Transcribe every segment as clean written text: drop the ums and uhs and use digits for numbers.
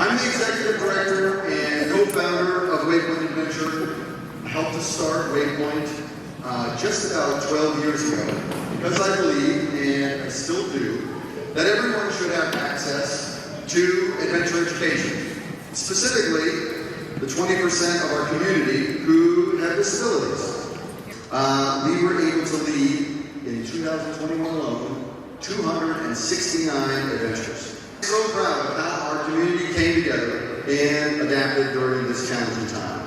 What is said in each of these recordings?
I'm the executive director and co-founder of Waypoint Adventure. I helped to start Waypoint just about 12 years ago because I believe, and I still do, that everyone should have access to adventure education. Specifically, the 20% of our community who have disabilities. We were able to lead, in 2021 alone, 269 adventures. I'm so proud of how our community came together and adapted during this challenging time.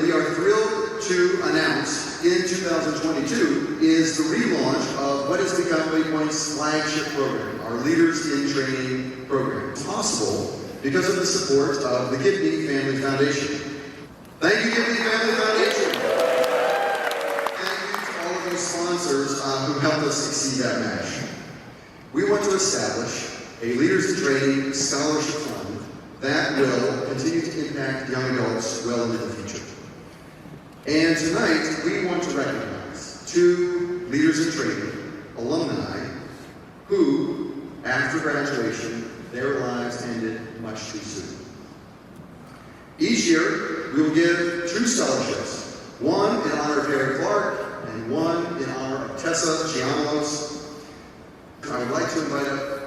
We are thrilled to announce in 2022 is the relaunch of what has become Waypoint's flagship program, our Leaders in Training program. It's possible because of the support of the Give Me Family Foundation. Thank you, Give Me Family Foundation. Thank you to all of those sponsors who helped us exceed that match. We want to establish a Leaders in Training scholarship fund that will continue to impact young adults well into the future. And tonight, we want to recognize 2 Leaders in Training alumni who, after graduation, their lives ended much too soon. Each year, we will give 2 scholarships, one in honor of Harry Clark and one in honor of Tessa Gianos. I would like to invite up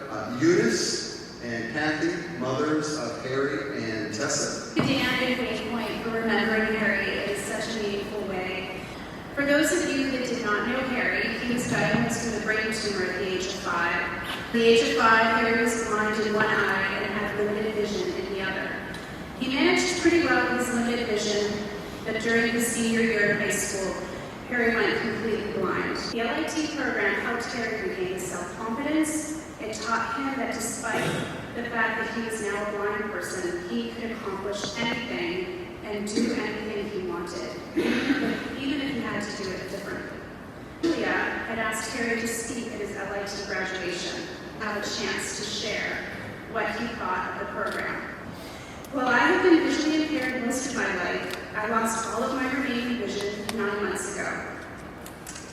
Eunice and Kathy, mothers of Harry and Tessa. Dan and Waypoint for remembering Harry in such a meaningful way. For those of you that did not know Harry, he was diagnosed with a brain tumor at the age of 5. At the age of 5, Harry was blind in one eye and had limited vision in the other. He managed pretty well with his limited vision, but during his senior year of high school, Harry went completely blind. The LIT program helped Harry regain self-confidence. It taught him that despite the fact that he was now a blind person, he could accomplish anything and do anything he wanted, even if he had to do it differently. Julia had asked Harry to speak at his LIT graduation, have a chance to share what he thought of the program. While I have been visually impaired most of my life, I lost all of my remaining vision 9 months ago.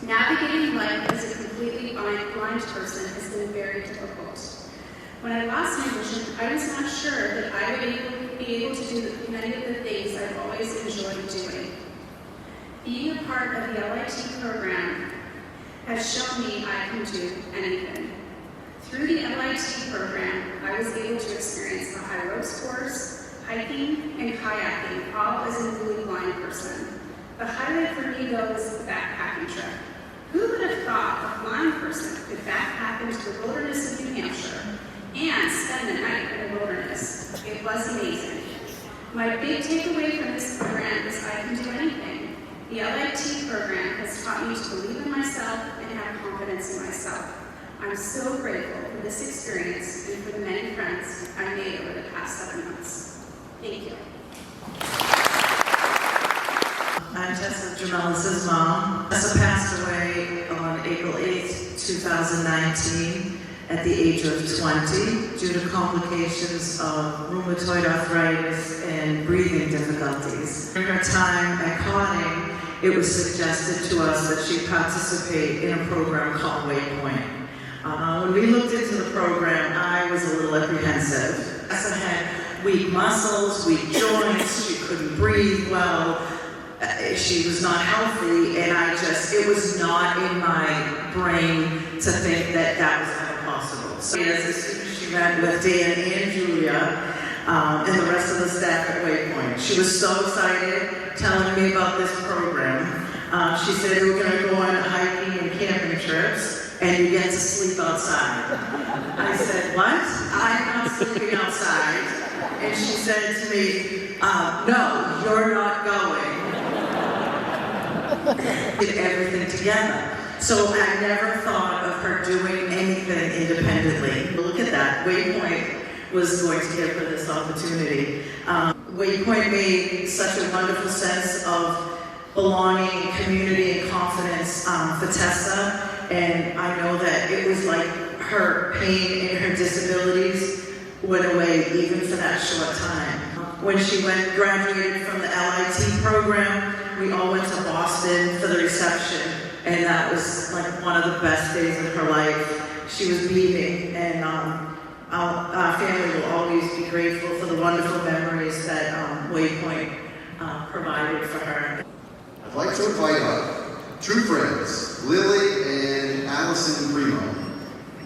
Navigating life as a completely blind person has been very difficult. When I lost my vision, I was not sure that I would be able to do many of the things I've always enjoyed doing. Being a part of the LIT program has shown me I can do anything. Through the LIT program, I was able to experience the high ropes course, hiking, and kayaking, all as a newly blind person. The highlight for me, though, was the backpacking trip. Who would have thought a blind person could backpack into the wilderness of New Hampshire and spend the night in the wilderness? It was amazing. My big takeaway from this program is I can do anything. The LIT program has taught me to believe in myself and have confidence in myself. I'm so grateful for this experience and for the many friends I made over the past 7 months. Thank you. I'm Tessa Jamelis' mom. Tessa passed away on April 8th, 2019 at the age of 20 due to complications of rheumatoid arthritis and breathing difficulties. During her time at Conning, it was suggested to us that she participate in a program called Waypoint. When we looked into the program, I was a little apprehensive. Tessa had weak muscles, weak joints, she couldn't breathe well. She was not healthy, and it was not in my brain to think that that was ever possible. So as soon as she met with Dan and Julia and the rest of the staff at Waypoint, she was so excited telling me about this program. She said we were going to go on hiking and camping trips, and you get to sleep outside. I said, what? I'm not sleeping outside. And she said to me, no, you're not going. Did everything together. So I never thought of her doing anything independently. Look at that. Waypoint was going to give her this opportunity. Waypoint made such a wonderful sense of belonging, community, and confidence for Tessa. And I know that it was like her pain and her disabilities went away even for that short time. When she graduated from the LIT program, we all went to Boston for the reception, and that was like one of the best days of her life. She was beaming, and our family will always be grateful for the the wonderful memories that Waypoint provided for her. I'd like to invite up two friends, Lily and Allison Primo.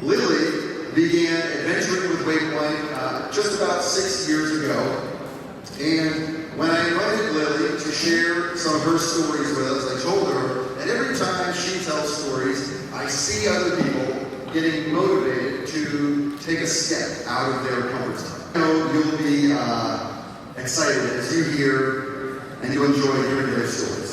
Lily began adventuring with Waypoint just about 6 years ago. And when I invited Lily to share some of her stories with us, I told her that every time she tells stories, I see other people getting motivated to take a step out of their comfort zone. I know you'll be excited as you hear and you enjoy hearing their stories.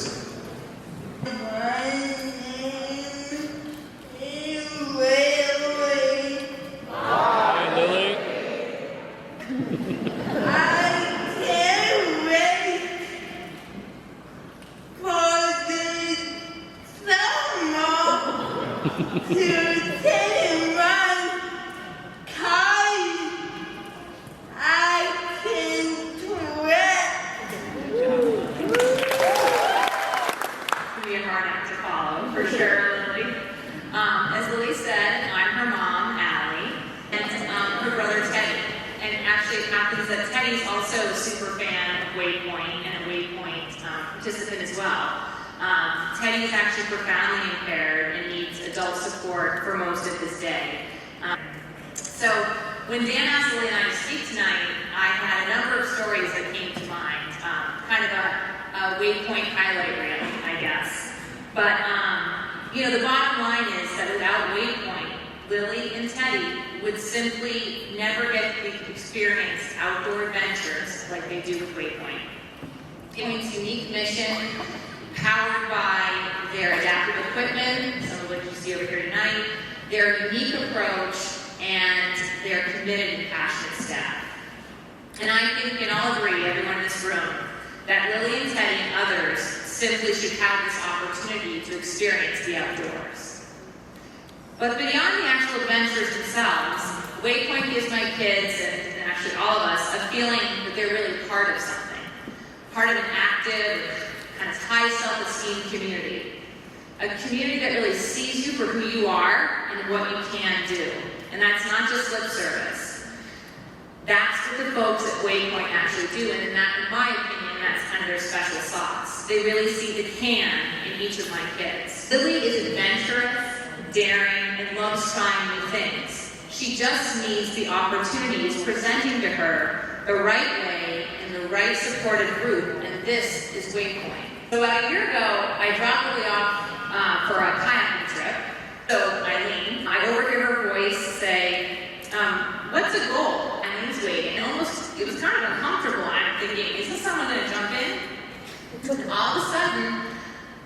As Lily said, I'm her mom, Allie, and her brother, Teddy. And actually it happens that Teddy's also a super fan of Waypoint and a Waypoint participant as well. Teddy is actually profoundly impaired and needs adult support for most of his day. So when Dan asked Lily and I to speak tonight, I had a number of stories that came to mind. Kind of a Waypoint highlight reel, I guess. But you know, the bottom line is that without Waypoint, Lily and Teddy would simply never get to experience outdoor adventures like they do with Waypoint. Waypoint's unique mission, powered by their adaptive equipment, some of which you see over here tonight, their unique approach, and their committed and passionate staff. And I think we can all agree, everyone in this room, that Lily and Teddy and others simply should have this opportunity to experience the outdoors. But beyond the actual adventures themselves, Waypoint gives my kids, and actually all of us, a feeling that they're really part of something. Part of an active, kind of high self-esteem community. A community that really sees you for who you are and what you can do. And that's not just lip service. That's what the folks at Waypoint actually do, and in my opinion, that's kind of their special sauce. They really see the can in each of my kids. Lily is adventurous, daring, and loves trying new things. She just needs the opportunities presenting to her the right way and the right supported group, and this is Waypoint. So about a year ago, I dropped Lily off for a kayaking trip. So Eileen, I overhear her voice say, what's a goal? Eileen's waiting, and it was kind of uncomfortable. I'm thinking, is this someone going to jump in? And all of a sudden,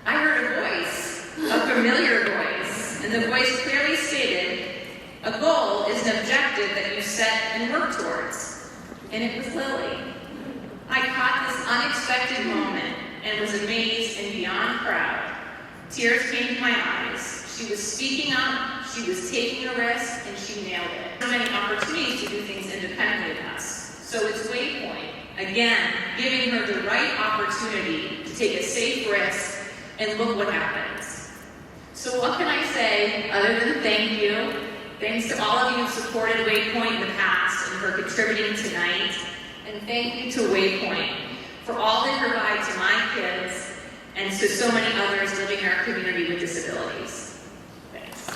I heard a voice, a familiar voice, and the voice clearly stated, a goal is an objective that you set and work towards. And it was Lily. I caught this unexpected moment and was amazed and beyond proud. Tears came to my eyes. She was speaking up, she was taking a risk, and she nailed it. There are many opportunities to do things independently of us. So it's Waypoint, again, giving her the right opportunity to take a safe risk, and look what happens. So what can I say other than thank you? Thanks to all of you who supported Waypoint in the past and for contributing tonight. And thank you to Waypoint for all they provide to my kids and to so many others living in our community with disabilities. Thanks.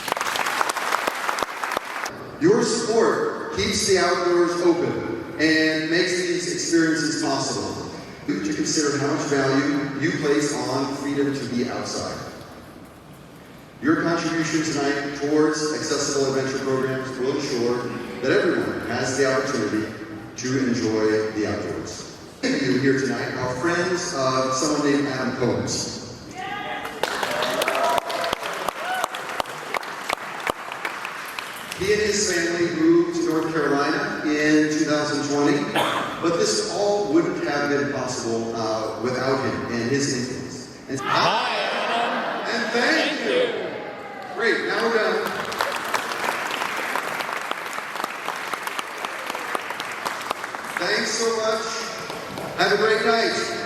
Your support keeps the outdoors open and makes these experiences possible. To consider how much value you place on freedom to be outside. Your contribution tonight towards accessible adventure programs will ensure that everyone has the opportunity to enjoy the outdoors. Many of you here tonight are friends of someone named Adam Combs. He and his family moved to North Carolina in 2020, but this all wouldn't have been possible without him and his influence. And hi, Adam. And thank you. Great, now we're done. Thanks so much. Have a great night.